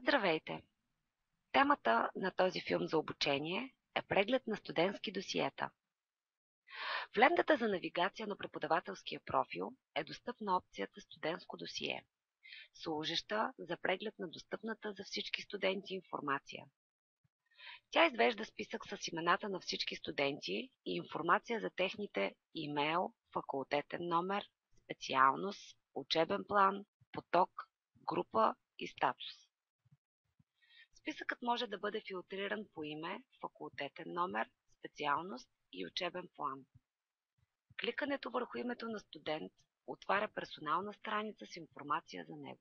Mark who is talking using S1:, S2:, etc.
S1: Здравейте! Темата на този филм за обучение е преглед на студентски досиета. В лентата за навигация на преподавателския профил е достъпна опцията Студентско досие, служеща за преглед на достъпната за всички студенти информация. Тя извежда списък с имената на всички студенти и информация за техните имейл, факултетен номер, специалност, учебен план, поток, група и статус. Списъкът може да бъде филтриран по име, факултетен номер, специалност и учебен план. Кликането върху името на студент отваря персонална страница с информация за него.